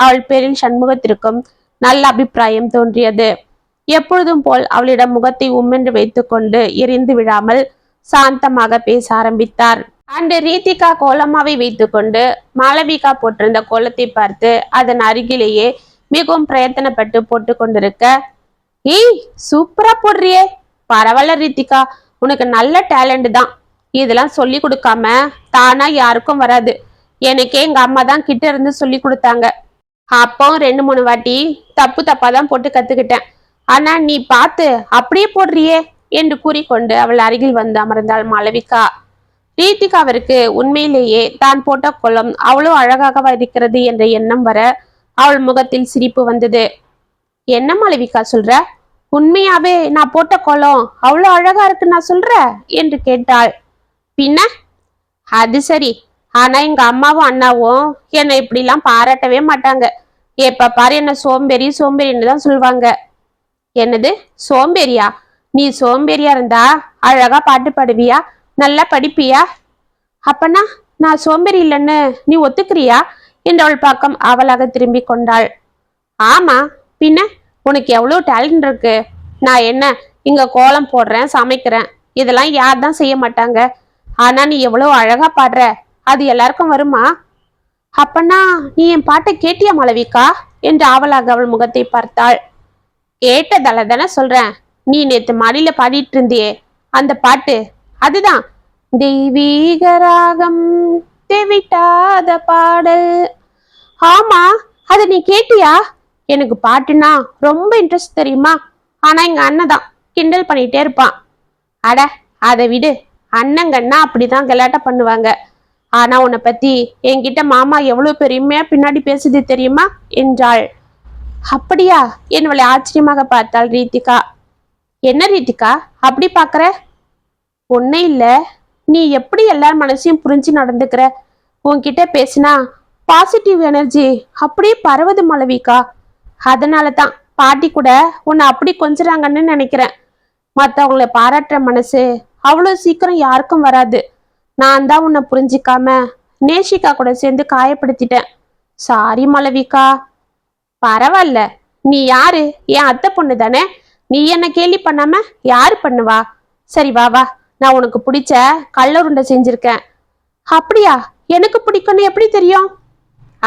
அவள் பேரில் சண்முகத்திற்கும் நல்ல அபிப்பிராயம் தோன்றியது. எப்பொழுதும் போல் அவளிடம் முகத்தை உம்மென்று வைத்து கொண்டு எரிந்து விடாமல் சாந்தமாக பேச ஆரம்பித்தார். அன்று ரீதிகா கோலமாவை வைத்துக்கொண்டு மாளவிகா போட்டிருந்த கோலத்தை பார்த்து அதன் அருகிலேயே மிகவும் பிரயத்தனப்பட்டு போட்டு கொண்டிருக்க, ஏய் சூப்பரா போடுறியே, பரவாயில்ல ரீதிகா, உனக்கு நல்ல டேலண்ட் தான். இதெல்லாம் சொல்லி கொடுக்காம தானா யாருக்கும் வராது. எனக்கே எங்க அம்மா தான் கிட்ட இருந்து சொல்லி கொடுத்தாங்க. அப்போ 2-3 வாட்டி தப்பு தப்பாதான் போட்டு கத்துக்கிட்டேன். ஆனா நீ பார்த்து அப்படியே போடுறியே என்று கூறிக்கொண்டு அவள் அருகில் வந்து அமர்ந்தாள் மாளவிகா. ரீதிகாவிற்கு உண்மையிலேயே தான் போட்ட கோலம் அவ்வளோ அழகாக இருக்கிறது என்ற எண்ணம் வர அவள் முகத்தில் சிரிப்பு வந்தது. என்ன மாளவிகா சொல்ற? உண்மையாவே நான் போட்ட கோலம் அவ்வளோ அழகா இருக்கு நான் சொல்ற என்று கேட்டாள். பின்ன அது சரி, ஆனா எங்க அம்மாவும் அண்ணாவும் என்னை இப்படிலாம் பாராட்டவே மாட்டாங்க. எப்ப பாரு என்ன சோம்பேறி சோம்பேறின்னு தான் சொல்லுவாங்க. என்னது சோம்பேறியா? நீ சோம்பேறியா இருந்தா அழகா பாட்டு பாடுவியா, நல்லா படிப்பியா? அப்பனா நான் சோம்பேறி இல்லைன்னு நீ ஒத்துக்கிறியா என்று அவள் பக்கம் அவளாக திரும்பி கொண்டாள். ஆமா, பின்ன உனக்கு எவ்வளோ டேலண்ட் இருக்கு. நான் என்ன இங்க கோலம் போடுறேன், சமைக்கிறேன், இதெல்லாம் யார் தான் செய்ய மாட்டாங்க. ஆனா நீ எவ்வளோ அழகா பாடுற, அது எல்லாருக்கும் வருமா? அப்பனா நீ என் பாட்டை கேட்டியா மாளவிகா என்று ஆவலாக அவள் முகத்தை பார்த்தாள். கேட்டதால தானே சொல்றேன். நீ நேத்து மாடியில பாடிட்டு இருந்தியே அந்த பாட்டு, அதுதான் தெய்வீக ராகம் தெவிட்டாத பாடல். ஆமா, அத நீ கேட்டியா? எனக்கு பாட்டுனா ரொம்ப இன்ட்ரெஸ்ட் தெரியுமா. ஆனா எங்க அண்ணன் தான் கிண்டல் பண்ணிட்டே இருப்பான். அட அதை விடு, அண்ணங்கன்னா அப்படிதான் கலாட்டா பண்ணுவாங்க. ஆனா உன்னை பத்தி என்கிட்ட மாமா எவ்வளவு பெருமையா பின்னாடி பேசுது தெரியுமா என்றாள். அப்படியா என்னவளை ஆச்சரியமாக பார்த்தாள் ரீதிகா. என்ன ரீதிகா அப்படி பாக்குற? ஒன்னே இல்ல, நீ எப்படி எல்லார் மனசையும் புரிஞ்சு நடந்துக்கிற. உன்கிட்ட பேசினா பாசிட்டிவ் எனர்ஜி அப்படியே பரவுது மாளவிகா. அதனால தான் பாட்டி கூட உன்னை அப்படி கொஞ்சறாங்கன்னு நினைக்கிறேன். மற்றவங்களை பாராட்டுற மனசு அவ்வளோ சீக்கிரம் யாருக்கும் வராது. நான் தான் உன்னை புரிஞ்சிக்காம நேஷிகா கூட சேர்ந்து காயப்படுத்திட்டேன். சாரி மாளவிகா. பரவாயில்ல, நீ யாரு? என் அத்தை பொண்ணு தானே. நீ என்ன கேலி பண்ணாம யாரு பண்ணுவா? சரி வா வா, நான் உனக்கு பிடிச்ச கடல உருண்டை செஞ்சிருக்கேன். அப்படியா? எனக்கு பிடிக்கும்னு எப்படி தெரியும்?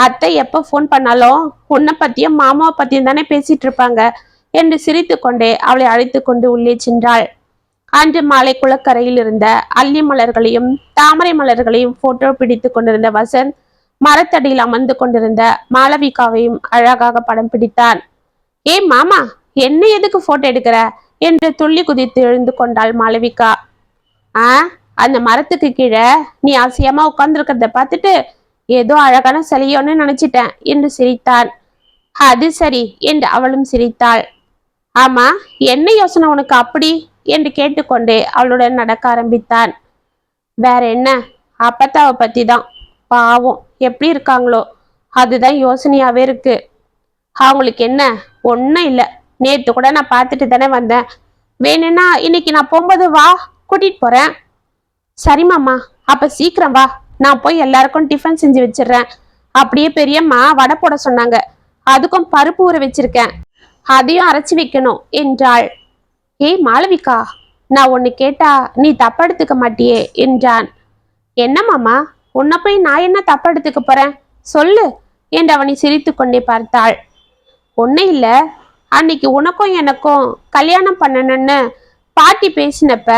அத்தை எப்ப போன் பண்ணாலும் உன்னை பத்தியும் மாமாவை பத்தியும் தானே பேசிட்டு இருப்பாங்க என்று சிரித்து கொண்டே அவளை அழைத்து கொண்டு உள்ளே சென்றாள். அன்று மாலை குளக்கரையில் இருந்த அல்லி மலர்களையும் தாமரை மலர்களையும் போட்டோ பிடித்து கொண்டிருந்த வசந்த் மரத்தடியில் அமர்ந்து கொண்டிருந்த மாளவிகாவையும் அழகாக படம் பிடித்தான். ஏ மாமா, என்ன எதுக்கு போட்டோ எடுக்கிற என்று துள்ளி குதித்து எழுந்து கொண்டாள் மாளவிகா. அந்த மரத்துக்கு கீழே நீ அசியமா உட்கார்ந்துருக்கிறத பார்த்துட்டு ஏதோ அழகான சிலையோன்னு நினைச்சிட்டேன் என்று சிரித்தான். அது சரி என்று அவளும் சிரித்தாள். ஆமா, என்ன யோசனை உனக்கு அப்படி என்று கேட்டுக்கொண்டே அவளுடன் நடக்க ஆரம்பித்தான். வேற என்ன, அப்பத்தாவை பத்தி தான். பாவம் எப்படி இருக்காங்களோ, அதுதான் யோசனையாவே இருக்கு. அவங்களுக்கு என்ன ஒன்னும் இல்லை. நேத்து கூட நான் பார்த்துட்டு தானே வந்தேன். வேணும்னா இன்னைக்கு நான் போகும்போது வா, கூட்டிட்டு போறேன். சரி மாமா, அப்ப சீக்கிரம் வா, நான் போய் எல்லாருக்கும் டிஃபன் செஞ்சு வச்சிடுறேன். அப்படியே பெரியம்மா வடை போட சொன்னாங்க, அதுக்கும் பருப்பு ஊற வச்சிருக்கேன், அதையும் அரைச்சி வைக்கணும் என்றாள். ஏய் மாளவிகா, நான் ஒன்னு கேட்டா நீ தப்ப எடுத்துக்க மாட்டியே என்றான். என்ன மாமா, உன்னை போய் நான் என்ன தப்ப எடுத்துக்க போறேன் சொல்லு என்று அவனை சிரித்து கொண்டே பார்த்தாள். ஒன்னும் இல்ல, அன்னைக்கு உனக்கும் எனக்கும் கல்யாணம் பண்ணணும்னு பாட்டி பேசினப்ப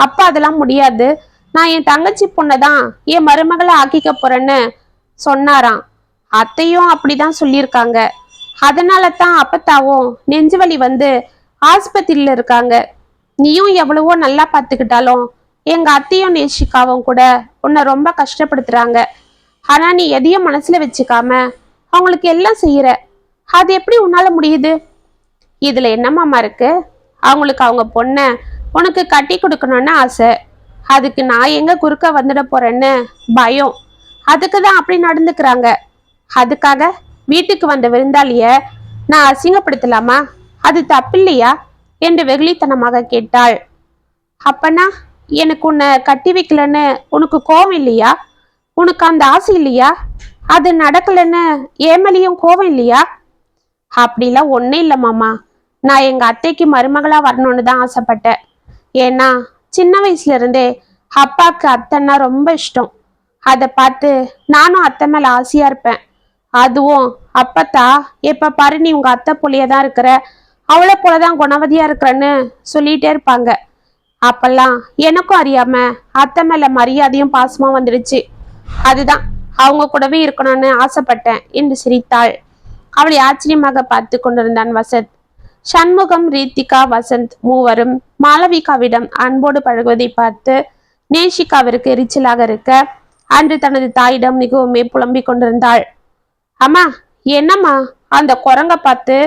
அப்பா அதெல்லாம் முடியாது, நான் என் தங்கச்சி பொண்ணதான் என் மருமகளை ஆக்கிக்க போறேன்னு சொன்னாராம். அத்தையும் அப்படிதான் சொல்லியிருக்காங்க. அதனால தான் அப்பத்தாவும் நெஞ்சு வலி வந்து ஆஸ்பத்திரியில இருக்காங்க. நீயும் எவ்வளவோ நல்லா பார்த்துக்கிட்டாலும் எங்க அத்தையும் நேஷிகாவும் கூட உன்னை ரொம்ப கஷ்டப்படுத்துறாங்க. ஆனா நீ எதையும் மனசுல வச்சுக்காம அவங்களுக்கு எல்லாம் செய்யற. அது எப்படி உன்னால முடியுது? இதுல என்னமாமா இருக்கு? அவங்களுக்கு அவங்க பொண்ண உனக்கு கட்டி கொடுக்கணும்னு ஆசை. அதுக்கு நான் எங்க குறுக்க வந்துட போறேன்னு பயம். அதுக்குதான் அப்படி நடந்துக்கிறாங்க. அதுக்காக வீட்டுக்கு வந்த விருந்தாளிய நான் அசிங்கப்படுத்தலாமா? அது தப்பில்லையா என்று வெகுளித்தனமாக கேட்டாள். அப்பனா எனக்கு உன்னை கட்டி வைக்கலன்னு உனக்கு கோபம் இல்லையா? உனக்கு அந்த ஆசை இல்லையா? அது நடக்கலன்னு ஏமலியும் கோபம் இல்லையா? அப்படிலாம் ஒன்னும் இல்லை மாமா. நான் எங்க அத்தைக்கு மருமகளா வரணும்னு தான் ஆசைப்பட்டேன். ஏன்னா சின்ன வயசுல இருந்தே அப்பாக்கு அத்தைன்னா ரொம்ப இஷ்டம். அதை பார்த்து நானும் அத்தை மேல ஆசையா இருப்பேன். அதுவும் அப்பத்தா எப்ப பாரு நீ உங்க அத்தை போலியதான் இருக்கிற, அவளை போலதான் குணவதியா இருக்கிறன்னு சொல்லிட்டே இருப்பாங்க. அப்பெல்லாம் எனக்கும் அறியாம அத்தை மேல மரியாதையும் பாசமும் வந்துடுச்சு. அதுதான் அவங்க கூடவே இருக்கணும்னு ஆசைப்பட்டேன் என்று சிரித்தாள். அவளை ஆச்சரியமாக பார்த்து கொண்டிருந்தான் வசந்த். சண்முகம், ரீத்திகா, வசந்த் மூவரும் மாளவிகாவிடம் அன்போடு பழகுவதை பார்த்து நேஷிகாவிற்கு எரிச்சலாக இருக்க அன்று தனது தாயிடம் மிகவுமே புலம்பிக் கொண்டிருந்தாள். அம்மா, என்னம்மா அந்த குரங்க பார்த்து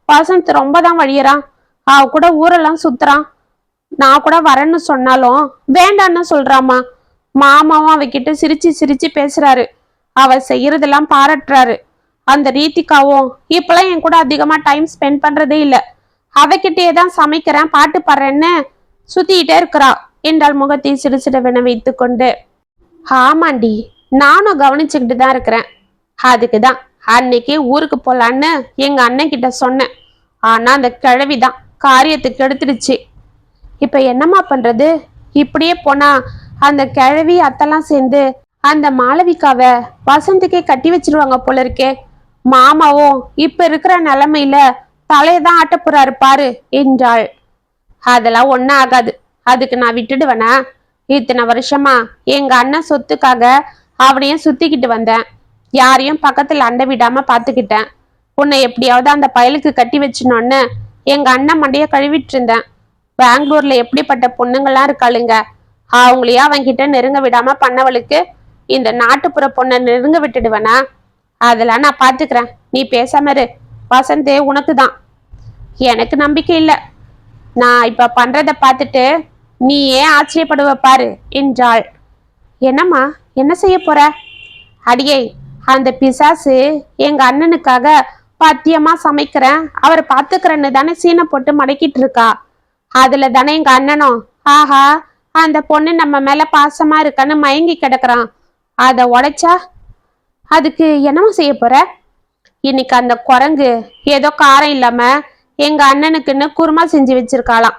வசந்த் ரொம்ப தான் வழியறான். அவ கூட ஊரெல்லாம் சுத்துறான். நான் கூட வரேன்னு சொன்னாலும் வேண்டான்னு சொல்றாமா. மாமாவும் அவகிட்ட சிரிச்சு சிரிச்சு பேசுறாரு. அவ செய்யறதெல்லாம் பாராட்டுறாரு. அந்த ரீத்திகாவும் இப்பெல்லாம் என் கூட அதிகமா டைம் ஸ்பெண்ட் பண்றதே இல்லை. அவகிட்டே தான் சமைக்கிறேன், பாட்டு பாடுறேன்னு சுத்திக்கிட்டே இருக்கிறா என்றால் முகத்தை சிடுசிடவென வைத்து கொண்டு. ஆமாண்டி, நானும் கவனிச்சுக்கிட்டு தான் இருக்கிறேன். அதுக்குதான் அன்னைக்கு ஊருக்கு போலான்னு எங்க அண்ணன் கிட்ட சொன்னேன். ஆனா அந்த கிழவிதான் காரியத்துக்கு எடுத்துடுச்சு. இப்ப என்னம்மா பண்றது? இப்படியே போனா அந்த கிழவி அத்தெல்லாம் சேர்ந்து அந்த மாளவிகாவை வசந்துக்கே கட்டி வச்சிருவாங்க போல இருக்கே. மாமாவும் இப்ப இருக்கிற நிலைமையில தலையதான் ஆட்ட போறாரு பாரு என்றாள். அதெல்லாம் ஒன்னும் ஆகாது. அதுக்கு நான் விட்டுடுவேனா? இத்தனை வருஷமா எங்க அண்ணன் சொத்துக்காக அவனையும் சுத்திக்கிட்டு வந்தேன். யாரையும் பக்கத்துல அண்டை விடாம பாத்துக்கிட்டேன். உன்னை எப்படியாவது அந்த பயலுக்கு கட்டி வச்சினோன்னு எங்க அண்ணன் மண்டைய கழுவிட்டு இருந்தேன். பெங்களூர்ல எப்படிப்பட்ட பொண்ணுங்கள்லாம் இருக்காளுங்க. அவங்களையா அவன்கிட்ட நெருங்க விடாம பண்ணவளுக்கு இந்த நாட்டுப்புற பொண்ணை நெருங்க விட்டுடுவேனா? அதெல்லாம் நான் பாத்துக்கிறேன், நீ பேசாம இரு. வசந்தே உனக்கு தான். எனக்கு நம்பிக்கை இல்லை. நான் இப்ப பண்றத பார்த்துட்டு நீ ஏன் ஆச்சரியப்படுவ பாரு என்றாள். என்னம்மா, என்ன செய்ய போற? அடியே, அந்த பிசாசு எங்க அண்ணனுக்காக பத்தியமா சமைக்கிறேன், அவர் பாத்துக்கிறேன்னு தானே சீனை போட்டு மடக்கிட்டு இருக்கா. அதுல தானே எங்க அண்ணனும் ஆஹா அந்த பொண்ணு நம்ம மேல பாசமா இருக்கான்னு மயங்கி கிடக்குறான். அதை உடைச்சா அதுக்கு என்னமா செய்ய போற? இன்னைக்கு அந்த குரங்கு ஏதோ காரம் இல்லாம எங்க அண்ணனுக்குன்னு குருமா செஞ்சு வச்சிருக்காளாம்.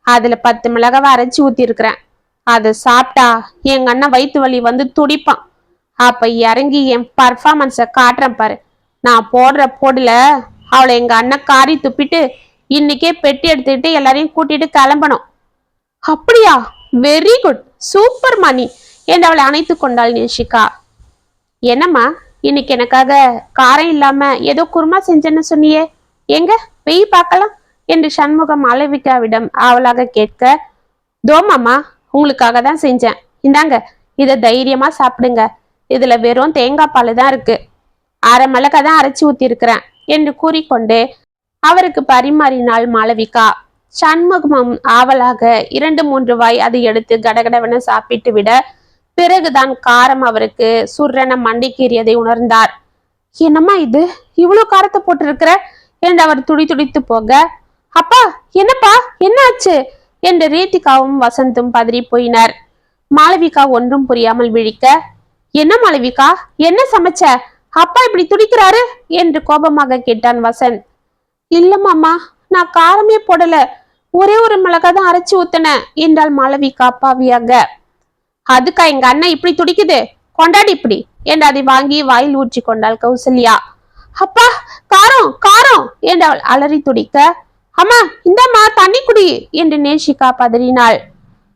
அதுல 10 மிளகாவை அரைச்சி ஊத்தி இருக்கிறேன். அதை சாப்பிட்டா எங்க அண்ணன் வயிற்று வலி வந்து துடிப்பான். அப்ப இறங்கி என் பர்ஃபார்மன்ஸை காட்டுறேன் பாரு. நான் போடுற போடுல அவளை எங்க அண்ணன் காரி துப்பிட்டு இன்னைக்கே பெட்டி எடுத்துக்கிட்டு எல்லாரையும் கூட்டிட்டு கிளம்பணும். அப்படியா? வெரி குட், சூப்பர் மணி என்று அவளை அணைத்து கொண்டாள் நேஷிகா. என்னம்மா, இன்னைக்கு எனக்காக காரம் இல்லாம ஏதோ குருமா செஞ்சேன்னு சொன்னியே, எங்க வெய் பார்க்கலாம் என்று சண்முகம் மாளவிகாவிடம் ஆவலாக கேட்க, தோமாமா உங்களுக்காக தான் செஞ்சேன், இந்தாங்க இதை தைரியமா சாப்பிடுங்க. இதுல வெறும் தேங்காய் பால் தான் இருக்கு, அரை மிளகா தான் அரைச்சி ஊத்தி இருக்கிறேன் என்று கூறிக்கொண்டு அவருக்கு பரிமாறினாள் மாளவிகா. சண்முகமும் ஆவலாக 2-3 வாய் அதை எடுத்து கடகடவென சாப்பிட்டு விட பிறகுதான் காரம் அவருக்கு சுர்ரென மண்டைக்கீறியதை உணர்ந்தார். என்னம்மா இது, இவ்வளவு காரத்தை போட்டிருக்கிற என்று அவர் துடித்து போக, அப்பா என்னப்பா என்ன ஆச்சு என்று ரீத்திகாவும் வசந்தும் பதறி போயினர். மாளவிகா ஒன்றும் புரியாமல் விழிக்க, என்ன மாளவிகா, என்ன சமைச்ச? அப்பா இப்படி துடிக்கிறாரு என்று கோபமாக கேட்டான் வசந்த். இல்லம்மாமா, நான் காரமே போடல, ஒரே ஒரு மிளகா தான் அரைச்சி ஊத்தின என்றாள் மாளவிகா அப்பாவியாக. அதுக்கா எங்க அண்ணன் இப்படி துடிக்குது, கொண்டாடி இப்படி என்று அதை வாங்கி வாயில் ஊற்றி கொண்டாள் கௌசல்யா. அப்பா காரம் காரம் என்று அவள் அலறி துடிக்க, அம்மா இந்தம்மா தண்ணி குடி என்று நேஷிகா பதறினாள்.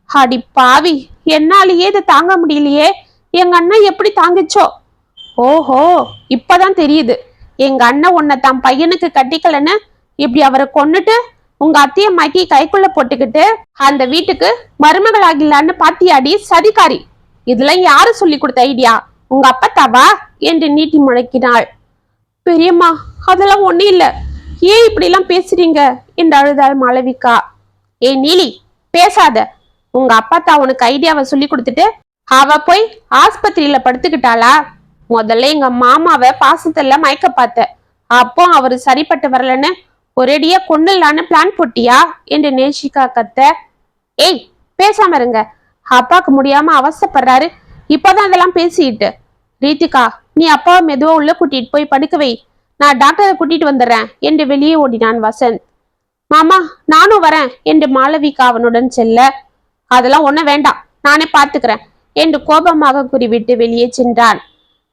அடி பாவி, என்னாலேயே இதை தாங்க முடியலையே, எங்க அண்ணன் எப்படி தாங்கிச்சோ. ஓஹோ, இப்பதான் தெரியுது, எங்க அண்ணன் உன்னை தன் பையனுக்கு கட்டிக்கலன்னு இப்படி அவரை கொன்னுட்டு உங்க அத்தைய மாக்கி கைக்குள்ள போட்டுக்கிட்டு அந்த வீட்டுக்கு மருமகள் ஆகிலான்னு பாத்தியாடி சதிகாரி. இதெல்லாம் யாரு சொல்லி கொடுத்த ஐடியா? உங்க அப்பத்தாவா என்று நீட்டி முழக்கினாள். பெரியம்மா, அதெல்லாம் ஒண்ணு இல்ல, ஏன் இப்படி எல்லாம் பேசுறீங்க என்று அழுதாள் மாளவிகா. ஏ நீலி, பேசாத. உங்க அப்பத்தா உனக்கு ஐடியாவை சொல்லி கொடுத்துட்டு அவ போய் ஆஸ்பத்திரியில படுத்துக்கிட்டாளா? முதல்ல எங்க மாமாவை பாசத்தெல்லாம் மயக்க பார்த்த, அப்போ அவரு சரிப்பட்டு வரலன்னு ஒரேடியா கொண்டுலான்னு பிளான் போட்டியா என்று நேஷிகா கத்த. ஏய் பேசாம இருங்க, அப்பாக்கு முடியாம அவசப்படுறாரு, இப்பதான் அதெல்லாம் பேசிட்டு. ரீத்திகா, நீ அப்பாவை மெதுவா உள்ள கூட்டிட்டு போய் படுக்க வை, நான் டாக்டரை கூட்டிட்டு வந்துடுறேன் என்று வெளியே ஓடினான் வசந்த். மாமா நானும் வரேன் என்று மாளவிகா அவனுடன் செல்ல, அதெல்லாம் ஒண்ணும் வேண்டாம், நானே பார்த்துக்கிறேன் என்று கோபமாக கூறிவிட்டு வெளியே சென்றான்.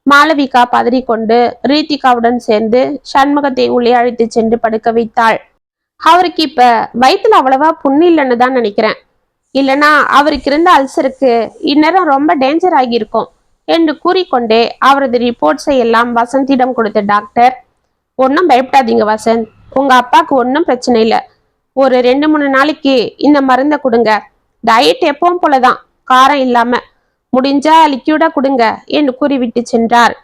மாளவிகா பதறிக்கொண்டு ரீத்திகாவுடன் சேர்ந்து சண்முகத்தை உள்ளே அழைத்து சென்று படுக்க வைத்தாள். அவருக்கு இப்ப வயிற்றுல அவ்வளவா புண்ணு இல்லைன்னு தான் நினைக்கிறேன். இல்லைன்னா அவருக்கு இருந்த அல்சருக்கு இந்நேரம் ரொம்ப டேஞ்சர் ஆகியிருக்கும் என்று கூறிக்கொண்டே அவரது ரிப்போர்ட்ஸை எல்லாம் வசந்திடம் கொடுத்த டாக்டர், ஒன்றும் பயப்படாதீங்க வசந்த், உங்க அப்பாவுக்கு ஒன்றும் பிரச்சனை இல்லை. ஒரு 2-3 நாளைக்கு இந்த மருந்தை கொடுங்க. டயட் எப்பவும் போலதான், காரம் இல்லாம, முடிஞ்சா லிக்யூடா கொடுங்க என்று கூறிவிட்டு சென்றார்.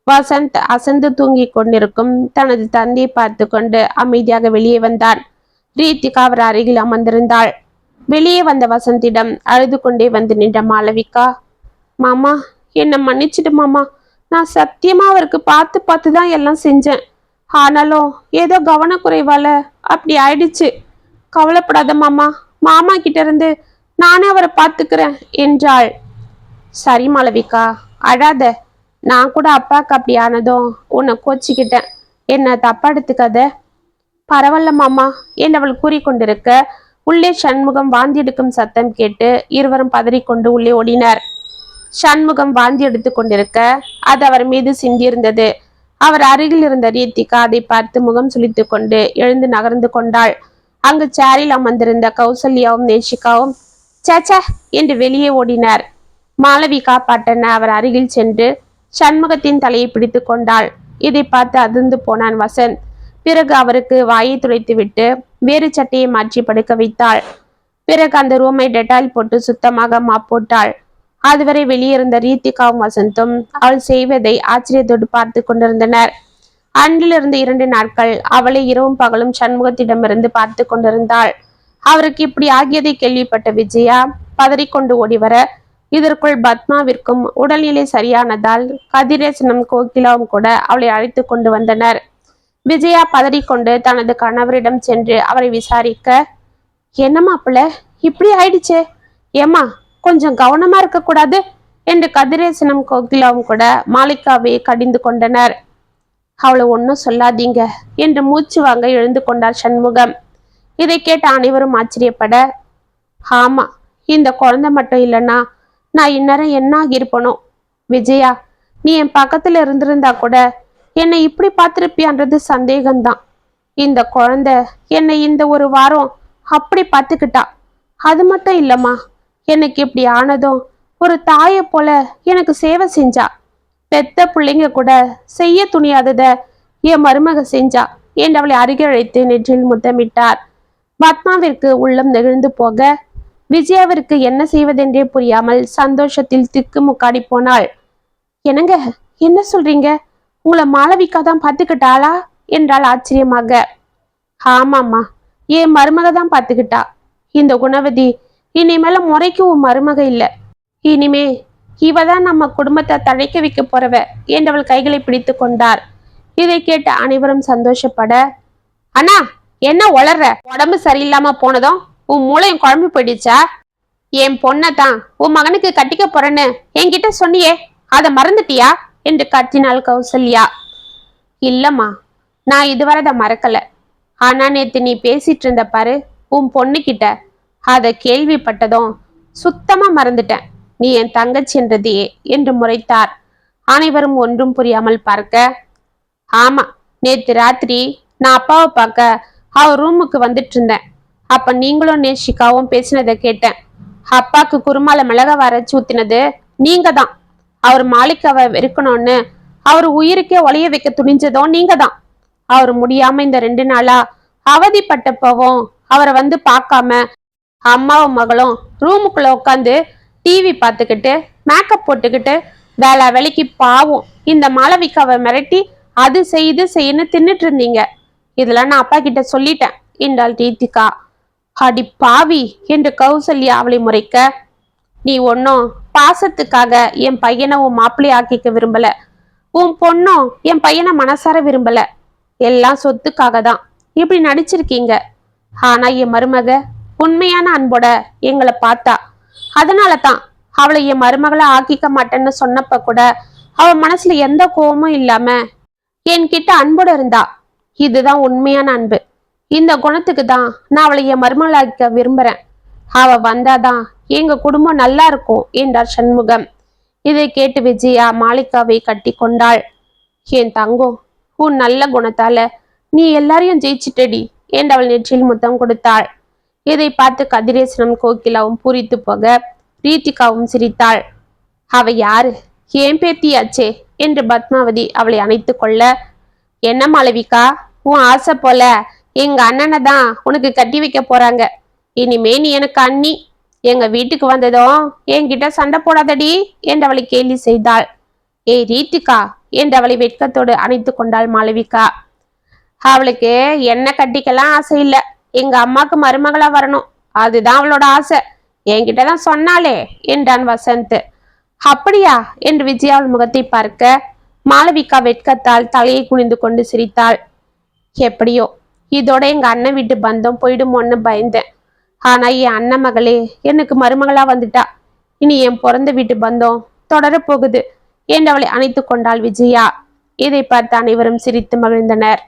வசந்த் அசந்து தூங்கி கொண்டிருக்கும் தனது தந்தையை பார்த்து கொண்டு அமைதியாக வெளியே வந்தான். ரீத்திகா அவர் அருகில் அமர்ந்திருந்தாள். வெளியே வந்த வசந்திடம் அழுது கொண்டே வந்து நின்ற மாளவிகா, மாமா என்னை மன்னிச்சிடு மாமா, நான் சத்தியமா அவருக்கு பார்த்து பார்த்து தான் எல்லாம் செஞ்சேன். ஆனாலும் ஏதோ கவனக்குறைவால அப்படி ஆயிடுச்சு. கவலைப்படாத மாமா, மாமா கிட்ட இருந்து நானே அவரை பார்த்துக்கிறேன் என்றாள். சரி மாளவிகா, அழாத. நான் கூட அப்பாவுக்கு அப்படி ஆனதும் உன்னை கோச்சிக்கிட்டேன், என்ன தப்பா எடுத்துக்காத. பரவாயில்ல மாமா என்று அவள் கூறிக்கொண்டிருக்க உள்ளே சண்முகம் வாந்தி எடுக்கும் சத்தம் கேட்டு இருவரும் பதறிக்கொண்டு உள்ளே ஓடினர். சண்முகம் வாந்தி எடுத்து கொண்டிருக்க அது அவர் மீது சிந்தியிருந்தது. அவர் அருகில் இருந்த ரீத்திகா அதை பார்த்து முகம் சுளித்து கொண்டு எழுந்து நகர்ந்து கொண்டாள். அங்கு சேரில் அமர்ந்திருந்த கௌசல்யாவும் நேஷிகாவும் சேச்சா என்று வெளியே ஓடினார். மாளவிகா பட்டன அவர் அருகில் சென்று சண்முகத்தின் தலையை பிடித்து கொண்டாள். இதை பார்த்து அதிர்ந்து போனான் வசந்த். பிறகு அவருக்கு வாயை துடைத்து விட்டு வேறு சட்டையை மாற்றி படுக்க வைத்தாள். பிறகு அந்த ரூமை டெட்டால் போட்டு சுத்தமாக போட்டாள். அதுவரை வெளியிருந்த ரீத்திகாவும் வசந்தும் அவள் செய்வதை ஆச்சரியத்தோடு பார்த்து கொண்டிருந்தனர். அன்றிலிருந்து 2 நாட்கள் அவளை இரவும் பகலும் சண்முகத்திடமிருந்து பார்த்து கொண்டிருந்தாள். அவருக்கு இப்படி ஆகியதை கேள்விப்பட்ட விஜயா பதறிக்கொண்டு ஓடிவர, இதற்குள் பத்மாவிற்கும் உடல்நிலை சரியானதால் கதிரேசனும் கோகிலாவும் கூட அவளை அழைத்து கொண்டு வந்தனர். விஜயா பதறிக்கொண்டு தனது கணவரிடம் சென்று அவரை விசாரிக்க, என்னம்மா பிள்ளை இப்படி ஆயிடுச்சே, ஏமா கொஞ்சம் கவனமா இருக்க கூடாது என்று கதிரேசனும் கோகிலாவும் கூட மாளிகாவை கடிந்து கொண்டனர். அவளை ஒன்னும் சொல்லாதீங்க என்று மூச்சு வாங்க எழுந்து கொண்டார் சண்முகம். இதை கேட்ட அனைவரும் ஆச்சரியப்பட, ஆமா, இந்த குழந்தை மட்டும் இல்லைன்னா நான் இந்நேரம் என்ன ஆகியிருப்பனோ. விஜயா, நீ என் பக்கத்துல இருந்திருந்தா கூட என்னை இப்படி பார்த்திருப்பியான்றது சந்தேகம்தான். இந்த குழந்தை என்னை இந்த ஒரு வாரம் அப்படி பார்த்துக்கிட்டா. அது மட்டும் இல்லம்மா, எனக்கு இப்படி ஆனதும் ஒரு தாயை போல எனக்கு சேவை செஞ்சா. பெத்த பிள்ளைங்க கூட செய்ய துணியாதத என் மருமக செஞ்சா என்று அவளை அருகே அழைத்து நெற்றில் முத்தமிட்டார். பத்மாவிற்கு உள்ளம் நெகிழ்ந்து போக, விஜயாவிற்கு என்ன செய்வதென்றே புரியாமல் சந்தோஷத்தில் திக்கு முக்காடி போனாள். என்னங்க, என்ன சொல்றீங்க? உங்களை மாளவிகா தான் பார்த்துக்கிட்டாளா என்றாள் ஆச்சரியமாக. ஆமாம்மா, என் மருமக தான் பார்த்துக்கிட்டா. இந்த குணவதி இனிமேல முறைக்கு உன் மருமக இல்ல, இனிமே இவதான் நம்ம குடும்பத்தை தழைக்க வைக்க போறவ என்றவள் கைகளை பிடித்து கொண்டார். இதை கேட்டு அனைவரும் சந்தோஷப்பட, அண்ணா என்ன உளர்ற? உடம்பு சரியில்லாம போனதும் உன் மூளையும் குழம்பு போயிடுச்சா? என் பொண்ணை தான் உன் மகனுக்கு கட்டிக்க போறேன்னு என்கிட்ட சொன்னியே, அதை மறந்துட்டியா என்று கத்தினாள் கௌசல்யா. இல்லம்மா, நான் இதுவரை அதை மறக்கல. ஆனா நேத்து நீ பேசிட்டு இருந்த பாரு உன் பொண்ணு கிட்ட, அதை கேள்விப்பட்டதும் சுத்தமா மறந்துட்டேன். நீ என் தங்கச்சி என்றதையே என்று முறைத்தார். அனைவரும் ஒன்றும் புரியாமல் பார்க்க, ஆமா, நேத்து ராத்திரி நான் அப்பாவை பார்க்க அவர் ரூமுக்கு வந்துட்டு இருந்தேன். அப்ப நீங்களும் நேஷிகாவும் பேசினதை கேட்டேன். அப்பாக்கு குருமால மிளகா வரைச்சு ஊத்தினது நீங்க தான். அவர் மாளிகாவை வெறுக்கணும்னு அவர் உயிருக்கே ஒளைய வைக்க துணிஞ்சதும் நீங்க தான். அவர் முடியாம இந்த 2 நாளா அவதிப்பட்டப்பவும் அவரை வந்து பார்க்காம அம்மாவும் மகளும் ரூமுக்குள்ள உட்காந்து டிவி பார்த்துக்கிட்டு மேக்கப் போட்டுக்கிட்டு வேலைக்கு பாவம் இந்த மாளவிகாவை மிரட்டி அது செய்யன்னு தின்னுட்டு இருந்தீங்க. இதெல்லாம் நான் அப்பா கிட்ட சொல்லிட்டேன் என்றாள் ரீத்திகா. அடி பாவி என்று கௌசல்யா அவளை முறைக்க, நீ ஒன்னும் பாசத்துக்காக என் பையனை உன் மாப்பிள்ளை ஆக்கிக்க விரும்பல, உன் பொண்ணும் என் பையனை மனசார விரும்பல, எல்லாம் சொத்துக்காக தான் இப்படி நடிச்சிருக்கீங்க. ஆனா என் மருமக உண்மையான அன்போட எங்களை பார்த்தா. அதனால தான் அவளை என் மருமகளை ஆக்கிக்க மாட்டேன்னு சொன்னப்ப கூட அவ மனசுல எந்த கோபமும் இல்லாம என்கிட்ட அன்போட இருந்தா. இதுதான் உண்மையான அன்பு. இந்த குணத்துக்கு தான் நான் அவளை என் மருமகளாக்க விரும்புறேன். அவ வந்தாதான் எங்க குடும்பம் நல்லா இருக்கும் என்றார் சண்முகம். இதை கேட்டு விஜயா மாளிகாவை கட்டி கொண்டாள். என் தங்கம், உன் நல்ல குணத்தால நீ எல்லாரையும் ஜெயிச்சிட்டடி என்று அவள் நெற்றியில் முத்தம் கொடுத்தாள். இதை பார்த்து கதிரேசனும் கோகிலாவும் பூரித்து போக ரீத்திகாவும் சிரித்தாள். அவ யாரு? ஏன் பேத்தியாச்சே என்று பத்மாவதி அவளை அணைத்து கொள்ள, என்ன மாளவிகா, உன் ஆசை போல எங்க அண்ணனை தான் உனக்கு கட்டி வைக்க போறாங்க. இனிமே நீ எனக்கு அண்ணி. எங்க வீட்டுக்கு வந்ததும் என்கிட்ட சண்டை போடாதடி என்று அவளை கேலி செய்தாள். ஏய் ரீத்திகா என்று அவளை வெட்கத்தோடு அணைத்து கொண்டாள் மாளவிகா. அவளுக்கு என்ன கட்டிக்கலாம் ஆசை இல்லை, எங்க அம்மாக்கு மருமகளா வரணும், அதுதான் அவளோட ஆசை. என்கிட்டதான் சொன்னாலே என்றான் வசந்த். அப்படியா என்று விஜயாவின் முகத்தை பார்க்க மாளவிகா வெட்கத்தால் தலையை குனிந்து கொண்டு சிரித்தாள். எப்படியோ இதோட எங்க அண்ணன் வீட்டு பந்தம் போயிடுமோன்னு பயந்தேன். ஆனா என் அண்ணன் மகளே எனக்கு மருமகளா வந்துட்டா. இனி என் பிறந்த வீட்டு பந்தம் தொடரப்போகுது என்று அவளை அணைத்து கொண்டாள் விஜயா. இதை பார்த்து அனைவரும் சிரித்து மகிழ்ந்தனர்.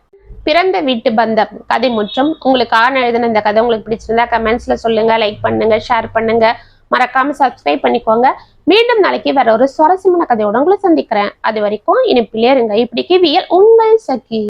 பிறந்த வீட்டு பந்தம் கதை முற்றும். உங்களுக்கு எழுதின இந்த கதை உங்களுக்கு பிடிச்சிருந்தா கமெண்ட்ஸ்ல சொல்லுங்க, லைக் பண்ணுங்க, ஷேர் பண்ணுங்க, மறக்காம சப்ஸ்கிரைப் பண்ணிக்கோங்க. மீண்டும் நாளைக்கு வேற ஒரு சுவாரஸ்யமான கதையோட உங்களை சந்திக்கிறேன். அது வரைக்கும் இனிப்பிலே இருங்க. இப்படிக்கு வியல் உங்கள் சகி.